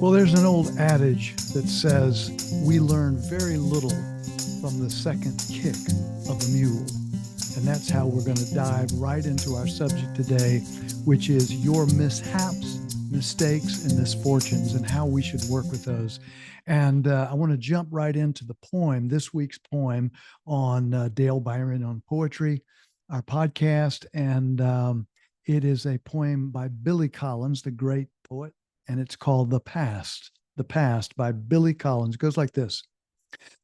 Well, there's an old adage that says we learn very little from the second kick of a mule. And that's how we're going to dive right into our subject today, which is your mishaps, mistakes, and misfortunes, and how we should work with those. And I want to jump right into the poem, this week's poem on Dale Byron on Poetry, our podcast. And it is a poem by Billy Collins, the great poet, and it's called The Past. The Past by Billy Collins. It goes like this.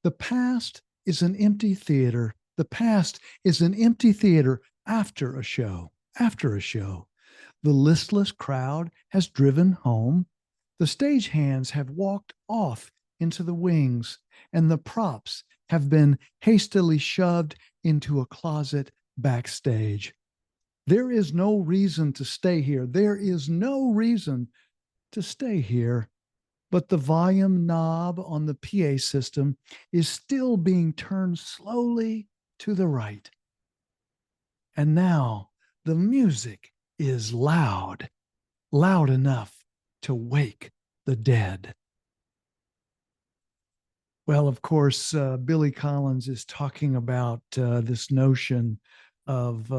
The past is an empty theater. The past is an empty theater after a show. After a show. The listless crowd has driven home. The stagehands have walked off into the wings, and the props have been hastily shoved into a closet backstage. There is no reason to stay here. There is no reason to stay here. But the volume knob on the PA system is still being turned slowly to the right. And now the music is loud, loud enough to wake the dead. Well, of course, Billy Collins is talking about this notion of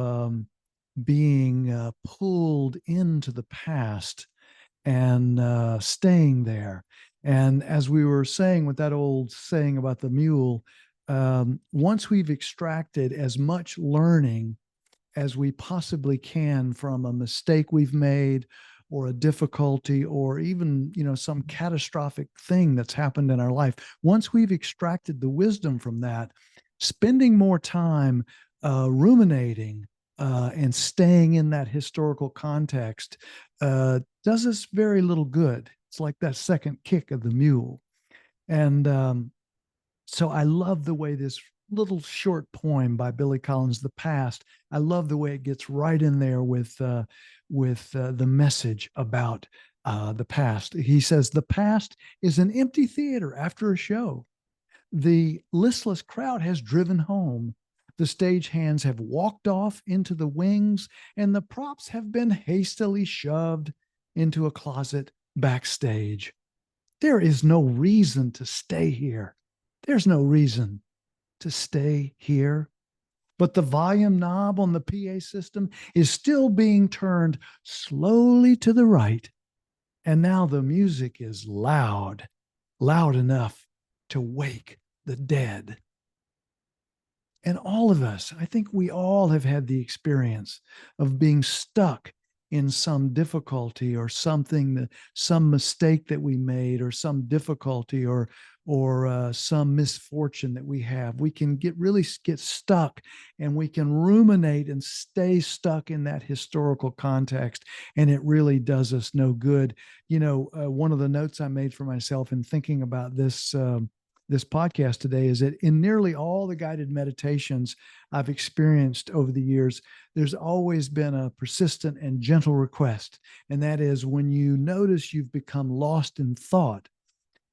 being pulled into the past and staying there. And as we were saying with that old saying about the mule, once we've extracted as much learning as we possibly can from a mistake we've made or a difficulty or even, some catastrophic thing that's happened in our life, once we've extracted the wisdom from that, spending more time ruminating and staying in that historical context does us very little good. It's like that second kick of the mule. And so I love the way this little short poem by Billy Collins, The Past, I love the way it gets right in there with the message about the past. He says, the past is an empty theater after a show. The listless crowd has driven home. The stagehands have walked off into the wings, and the props have been hastily shoved into a closet backstage. There is no reason to stay here. There's no reason to stay here. But the volume knob on the PA system is still being turned slowly to the right. And now the music is loud, loud enough to wake the dead. And all of us, I think we all have had the experience of being stuck in some difficulty or something, some mistake that we made, or some difficulty, or some misfortune that we have. We can really get stuck, and we can ruminate and stay stuck in that historical context, and it really does us no good. One of the notes I made for myself in thinking about this podcast today is that in nearly all the guided meditations I've experienced over the years, there's always been a persistent and gentle request. And that is, when you notice you've become lost in thought,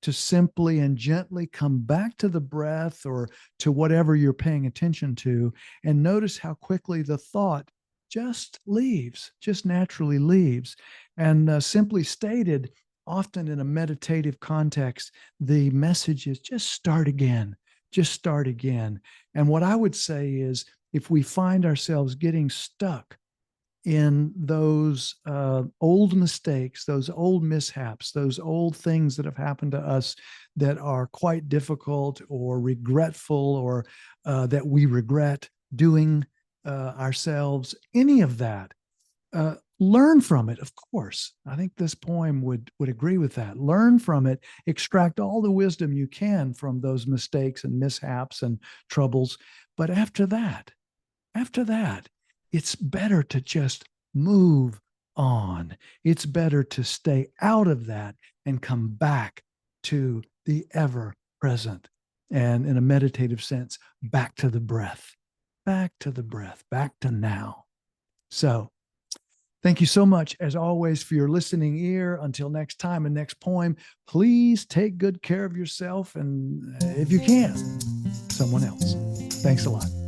to simply and gently come back to the breath or to whatever you're paying attention to, and notice how quickly the thought just leaves, just naturally leaves. And simply stated, often in a meditative context, the message is just start again, just start again. And what I would say is, if we find ourselves getting stuck in those old mistakes, those old mishaps, those old things that have happened to us that are quite difficult or regretful, or that we regret doing ourselves, any of that, learn from it, of course. I think this poem would agree with that. Learn from it, extract all the wisdom you can from those mistakes and mishaps and troubles. But after that, it's better to just move on. It's better to stay out of that and come back to the ever present. And in a meditative sense, back to the breath, back to now. So, thank you so much, as always, for your listening ear. Until next time and next poem, please take good care of yourself and, if you can, someone else. Thanks a lot.